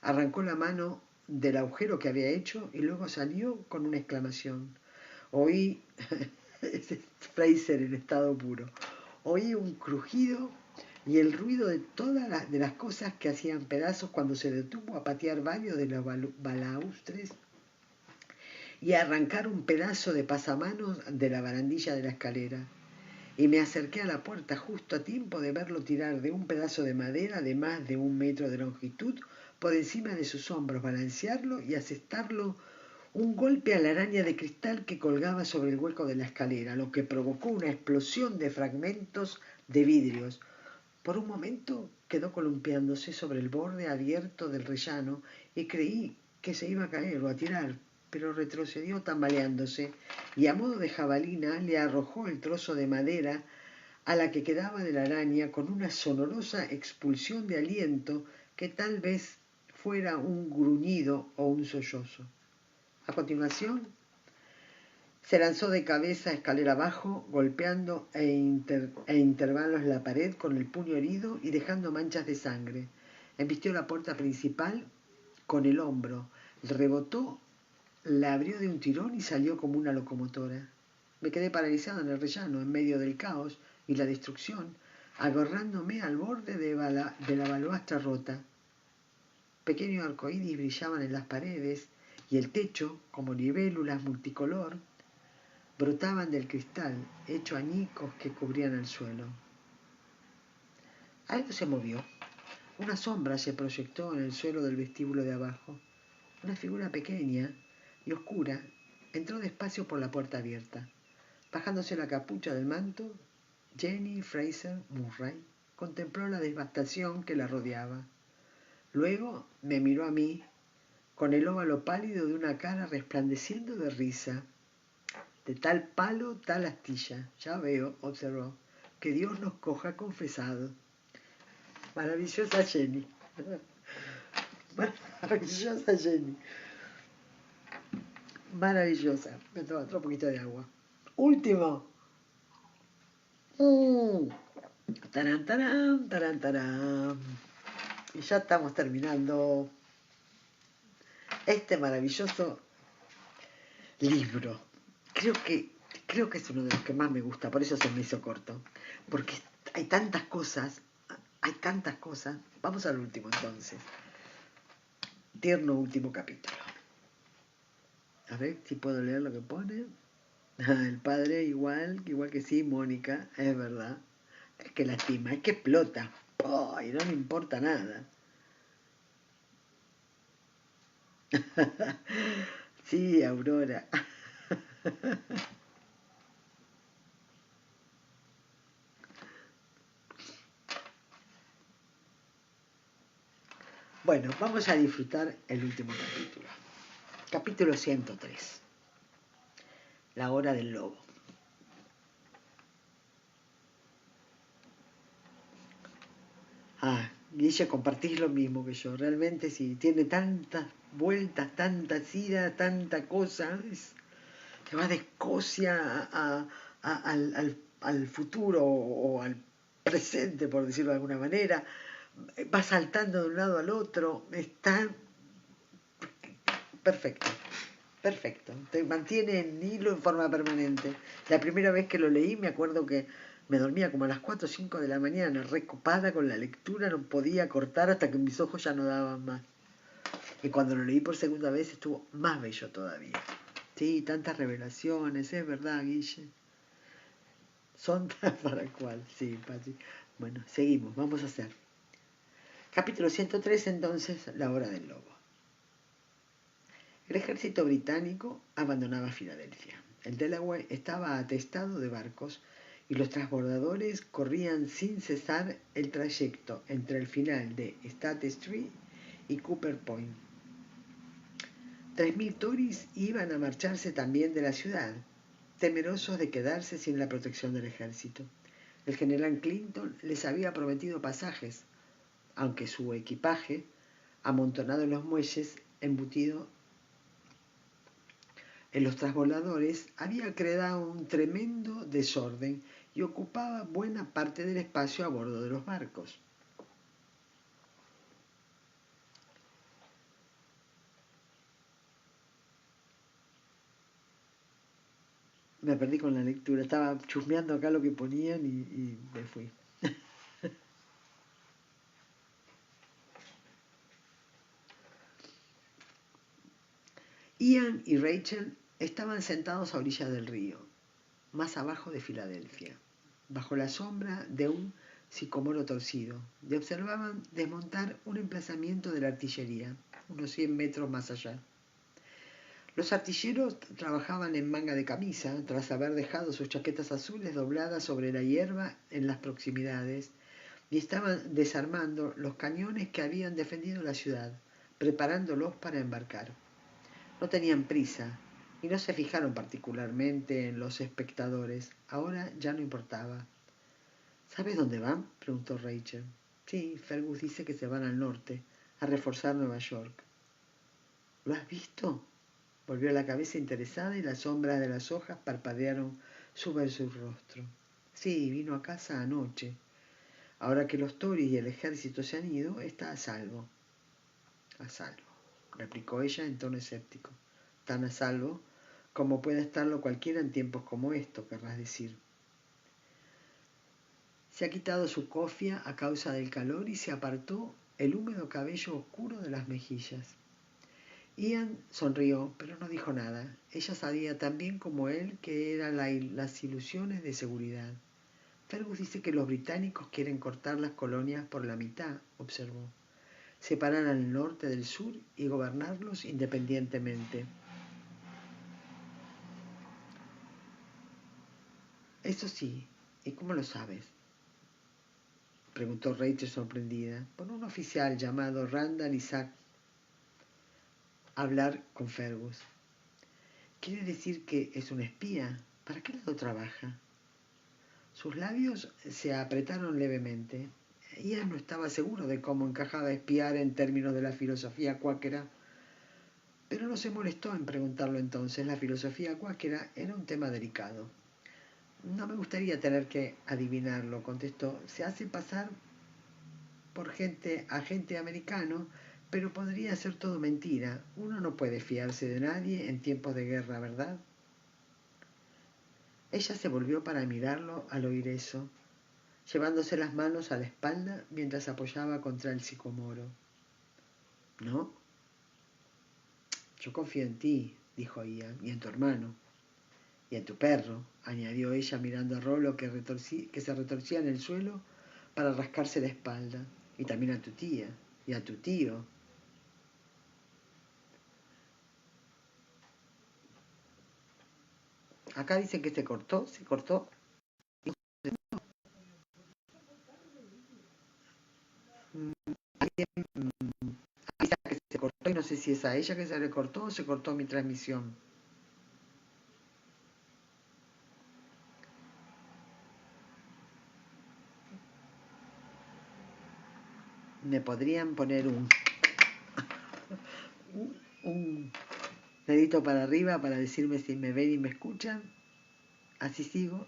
Arrancó la mano del agujero que había hecho y luego salió con una exclamación. Oí, ese Fraser en estado puro, oí un crujido y el ruido de todas las cosas que hacían pedazos cuando se detuvo a patear varios de los balaustres y a arrancar un pedazo de pasamanos de la barandilla de la escalera. Y me acerqué a la puerta justo a tiempo de verlo tirar de un pedazo de madera de más de 1 metro de longitud por encima de sus hombros, balancearlo y asestarlo un golpe a la araña de cristal que colgaba sobre el hueco de la escalera, lo que provocó una explosión de fragmentos de vidrios. Por un momento quedó columpiándose sobre el borde abierto del rellano y creí que se iba a caer o a tirar, pero retrocedió tambaleándose y a modo de jabalina le arrojó el trozo de madera a la que quedaba de la araña con una sonorosa expulsión de aliento que tal vez fuera un gruñido o un sollozo. A continuación, se lanzó de cabeza escalera abajo, golpeando intervalos la pared con el puño herido y dejando manchas de sangre. Embistió la puerta principal con el hombro, rebotó, la abrió de un tirón y salió como una locomotora. Me quedé paralizado en el rellano, en medio del caos y la destrucción, agarrándome al borde de la balaustrada rota. Pequeños arcoíris brillaban en las paredes y el techo, como libélulas multicolor, brotaban del cristal, hecho añicos que cubrían el suelo. Algo se movió. Una sombra se proyectó en el suelo del vestíbulo de abajo. Una figura pequeña y oscura entró despacio por la puerta abierta. Bajándose la capucha del manto, Jenny Fraser Murray contempló la devastación que la rodeaba. Luego me miró a mí, con el óvalo pálido de una cara resplandeciendo de risa. De tal palo, tal astilla. Ya veo, observó, que Dios nos coja confesado. Maravillosa Jenny. Maravillosa Jenny. Maravillosa. Me tomo otro poquito de agua. Último. Tarán, tarán, tarán, tarán. Y ya estamos terminando este maravilloso libro. Creo que es uno de los que más me gusta, por eso se me hizo corto. Porque hay tantas cosas. Vamos al último entonces. Tierno último capítulo. A ver si puedo leer lo que pone. El padre igual que sí, Mónica, es verdad. Es que lastima, es que explota. Y no le importa nada. Sí, Aurora. Bueno, vamos a disfrutar el último capítulo. Capítulo 103. La hora del lobo. Guille, compartís lo mismo que yo. Realmente sí, tiene tantas vueltas, tantas idas, tanta cosa. Te vas de Escocia al futuro o al presente, por decirlo de alguna manera. Va saltando de un lado al otro. Está perfecto. Perfecto. Te mantiene en hilo en forma permanente. La primera vez que lo leí me acuerdo que me dormía como a las 4 o 5 de la mañana, recopada con la lectura, no podía cortar hasta que mis ojos ya no daban más. Y cuando lo leí por segunda vez estuvo más bello todavía. Sí, tantas revelaciones, es verdad, Guille. Son para cual, sí, Pati. Bueno, seguimos, vamos a hacer. Capítulo 103, entonces, la hora del lobo. El ejército británico abandonaba Filadelfia. El Delaware estaba atestado de barcos y los transbordadores corrían sin cesar el trayecto entre el final de State Street y Cooper Point. 3000 tories iban a marcharse también de la ciudad, temerosos de quedarse sin la protección del ejército. El general Clinton les había prometido pasajes, aunque su equipaje, amontonado en los muelles, embutido en los transbordadores, había creado un tremendo desorden y ocupaba buena parte del espacio a bordo de los barcos. Me perdí con la lectura, estaba chusmeando acá lo que ponían y me fui. Ian y Rachel estaban sentados a orillas del río, más abajo de Filadelfia, bajo la sombra de un sicomoro torcido, y observaban desmontar un emplazamiento de la artillería, unos 100 metros más allá. Los artilleros trabajaban en manga de camisa, tras haber dejado sus chaquetas azules dobladas sobre la hierba en las proximidades, y estaban desarmando los cañones que habían defendido la ciudad, preparándolos para embarcar. No tenían prisa, y no se fijaron particularmente en los espectadores. Ahora ya no importaba. ¿Sabes dónde van?, preguntó Rachel. Sí, Fergus dice que se van al norte, a reforzar Nueva York. ¿Lo has visto? Volvió la cabeza interesada y las sombras de las hojas parpadearon sobre su rostro. Sí, vino a casa anoche. Ahora que los Tories y el ejército se han ido, está a salvo. A salvo, replicó ella en tono escéptico. Tan a salvo como puede estarlo cualquiera en tiempos como estos, querrás decir. Se ha quitado su cofia a causa del calor y se apartó el húmedo cabello oscuro de las mejillas. Ian sonrió, pero no dijo nada. Ella sabía tan bien como él que eran las ilusiones de seguridad. Fergus dice que los británicos quieren cortar las colonias por la mitad, observó. Separar al norte del sur y gobernarlos independientemente. Eso sí, ¿y cómo lo sabes?, preguntó Rachel sorprendida. Por un oficial llamado Randall Isaac hablar con Fergus. ¿Quiere decir que es un espía? ¿Para qué lado trabaja? Sus labios se apretaron levemente. Ian no estaba seguro de cómo encajaba espiar en términos de la filosofía cuáquera, pero no se molestó en preguntarlo entonces. La filosofía cuáquera era un tema delicado. No me gustaría tener que adivinarlo, contestó. Se hace pasar por agente americano, pero podría ser todo mentira. Uno no puede fiarse de nadie en tiempos de guerra, ¿verdad? Ella se volvió para mirarlo al oír eso, llevándose las manos a la espalda mientras apoyaba contra el sicomoro. ¿No? Yo confío en ti, dijo Ian, y en tu hermano. Y en tu perro, añadió ella mirando a Rollo que se retorcía en el suelo para rascarse la espalda. Y también a tu tía, y a tu tío. Acá dicen que se cortó. Alguien avisa que se cortó y no sé si es a ella que se le cortó o se cortó mi transmisión. ¿Me podrían poner un dedito para arriba para decirme si me ven y me escuchan? Así sigo.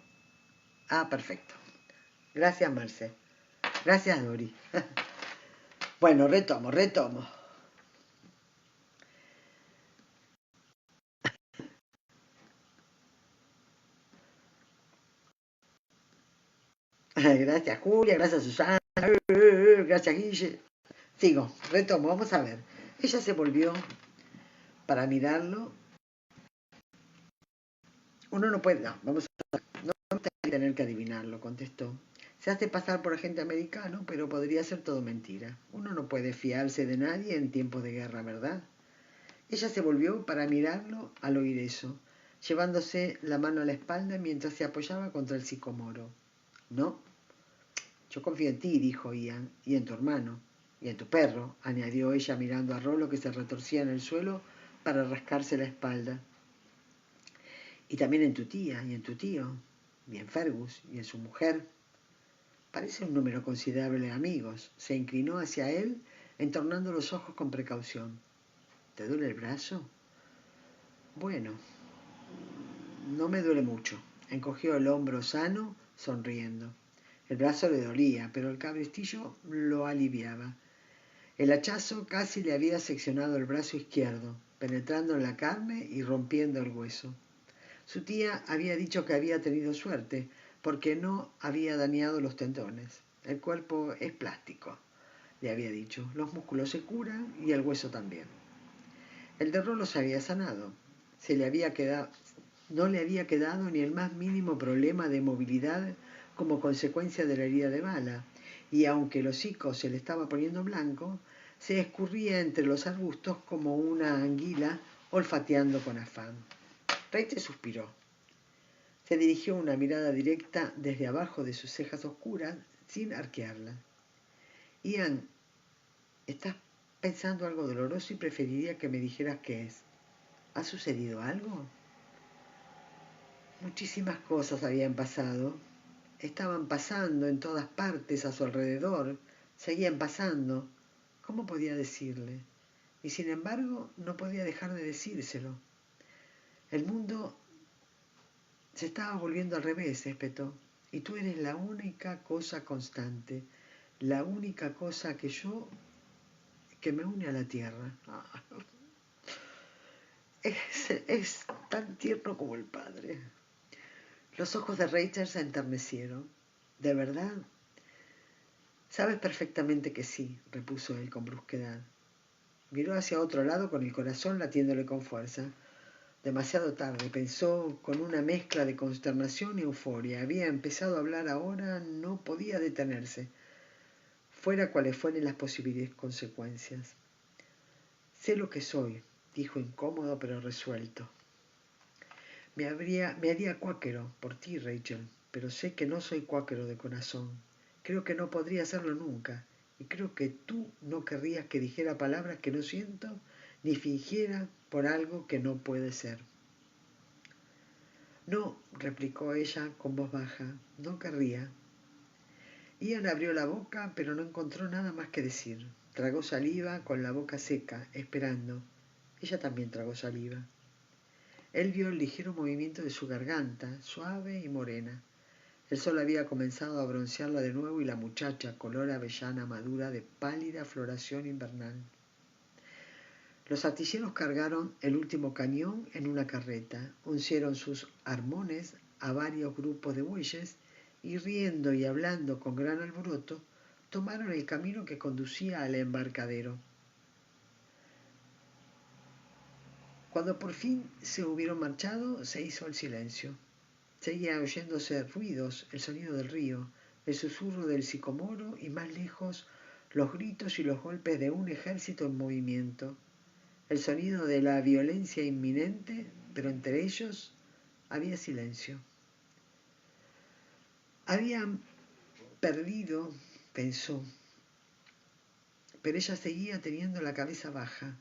Ah, perfecto. Gracias, Marce. Gracias, Dori. Bueno, retomo. Gracias, Julia. Gracias, Susana. Gracias, Guille. Sigo, retomo. Vamos a ver. Ella se volvió para mirarlo. Uno no puede... No, vamos a... No vamos a tener que adivinarlo, contestó. Se hace pasar por agente americano, pero podría ser todo mentira. Uno no puede fiarse de nadie en tiempos de guerra, ¿verdad? Ella se volvió para mirarlo al oír eso, llevándose la mano a la espalda mientras se apoyaba contra el sicomoro. ¿No? Yo confío en ti, dijo Ian, y en tu hermano, y en tu perro, añadió ella mirando a Rollo que se retorcía en el suelo para rascarse la espalda. Y también en tu tía, y en tu tío, y en Fergus, y en su mujer. Parece un número considerable de amigos. Se inclinó hacia él, entornando los ojos con precaución. ¿Te duele el brazo? Bueno, no me duele mucho. Encogió el hombro sano, sonriendo. El brazo le dolía, pero el cabrestillo lo aliviaba. El hachazo casi le había seccionado el brazo izquierdo, penetrando en la carne y rompiendo el hueso. Su tía había dicho que había tenido suerte, porque no había dañado los tendones. El cuerpo es plástico, le había dicho. Los músculos se curan y el hueso también. El de Rollo se había sanado. No le había quedado ni el más mínimo problema de movilidad como consecuencia de la herida de bala, y aunque el hocico se le estaba poniendo blanco, se escurría entre los arbustos como una anguila olfateando con afán. Rachel suspiró. Se dirigió una mirada directa desde abajo de sus cejas oscuras, sin arquearlas. Ian, estás pensando algo doloroso y preferiría que me dijeras qué es. ¿Ha sucedido algo? Muchísimas cosas habían pasado. Estaban pasando en todas partes a su alrededor. Seguían pasando. ¿Cómo podía decirle? Y sin embargo, no podía dejar de decírselo. El mundo se estaba volviendo al revés, espetó. Y tú eres la única cosa constante, la única cosa que me une a la tierra. Es tan tierno como el padre. Los ojos de Rachel se enternecieron. ¿De verdad? Sabes perfectamente que sí, repuso él con brusquedad. Miró hacia otro lado con el corazón latiéndole con fuerza. Demasiado tarde, pensó con una mezcla de consternación y euforia. Había empezado a hablar ahora, no podía detenerse, fuera cuales fueran las posibles consecuencias. Sé lo que soy, dijo incómodo pero resuelto. Me haría cuáquero por ti, Rachel, pero sé que no soy cuáquero de corazón. Creo que no podría serlo nunca, y creo que tú no querrías que dijera palabras que no siento, ni fingiera por algo que no puede ser. No, replicó ella con voz baja, no querría. Ian abrió la boca, pero no encontró nada más que decir. Tragó saliva con la boca seca, esperando. Ella también tragó saliva. Él vio el ligero movimiento de su garganta, suave y morena. El sol había comenzado a broncearla de nuevo y la muchacha, color avellana madura de pálida floración invernal. Los artilleros cargaron el último cañón en una carreta, uncieron sus armones a varios grupos de bueyes y, riendo y hablando con gran alboroto, tomaron el camino que conducía al embarcadero. Cuando por fin se hubieron marchado, se hizo el silencio. Seguía oyéndose ruidos, el sonido del río, el susurro del sicomoro y más lejos los gritos y los golpes de un ejército en movimiento. El sonido de la violencia inminente, pero entre ellos había silencio. Habían perdido, pensó, pero ella seguía teniendo la cabeza baja.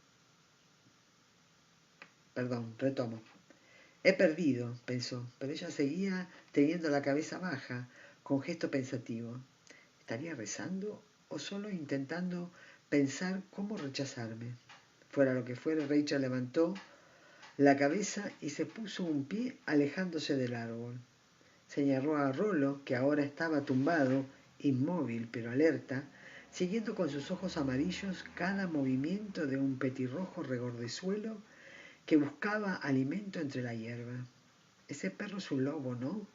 Perdón, retomo. He perdido, pensó, pero ella seguía teniendo la cabeza baja, con gesto pensativo. ¿Estaría rezando o solo intentando pensar cómo rechazarme? Fuera lo que fuera, Rachel levantó la cabeza y se puso un pie alejándose del árbol. Señaló a Rollo, que ahora estaba tumbado, inmóvil pero alerta, siguiendo con sus ojos amarillos cada movimiento de un petirrojo regordezuelo que buscaba alimento entre la hierba. Ese perro es un lobo, ¿no?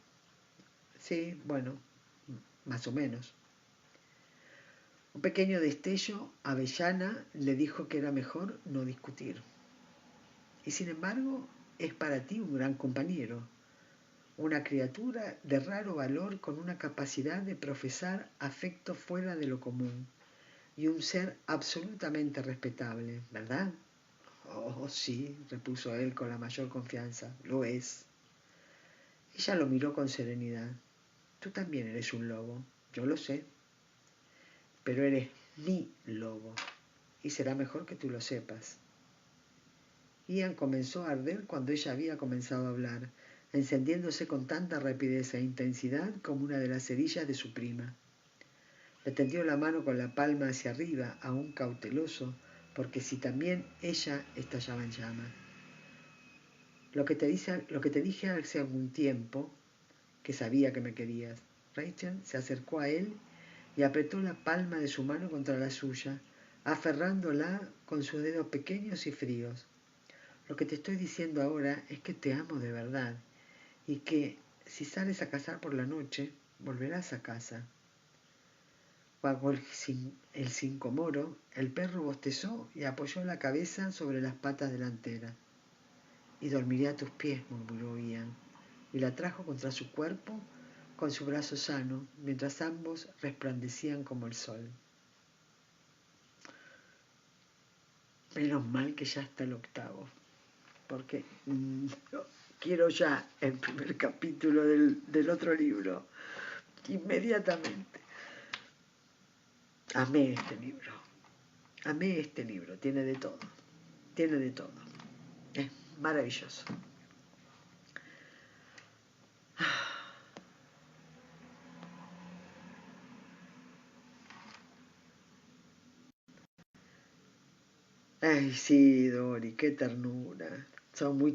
Sí, bueno, más o menos. Un pequeño destello avellana le dijo que era mejor no discutir. Y sin embargo, es para ti un gran compañero, una criatura de raro valor con una capacidad de profesar afecto fuera de lo común y un ser absolutamente respetable, ¿verdad? Oh, sí, repuso él con la mayor confianza, lo es. Ella lo miró con serenidad. Tú también eres un lobo, yo lo sé, pero eres mi lobo, y será mejor que tú lo sepas. Ian comenzó a arder cuando ella había comenzado a hablar, encendiéndose con tanta rapidez e intensidad como una de las cerillas de su prima. Le tendió la mano con la palma hacia arriba, aún cauteloso, porque si también ella estallaba en llamas. Lo que te dije hace algún tiempo, que sabía que me querías. Rachel se acercó a él y apretó la palma de su mano contra la suya, aferrándola con sus dedos pequeños y fríos. Lo que te estoy diciendo ahora es que te amo de verdad y que si sales a cazar por la noche, volverás a casa. Bajo el sincomoro, el perro bostezó y apoyó la cabeza sobre las patas delanteras. Y dormiré a tus pies, murmuró Ian, y la trajo contra su cuerpo con su brazo sano, mientras ambos resplandecían como el sol. Menos mal que ya está el octavo. porque quiero ya el primer capítulo del otro libro, inmediatamente. Amé este libro, tiene de todo, es maravilloso. Ay, sí, Dori, qué ternura, son muy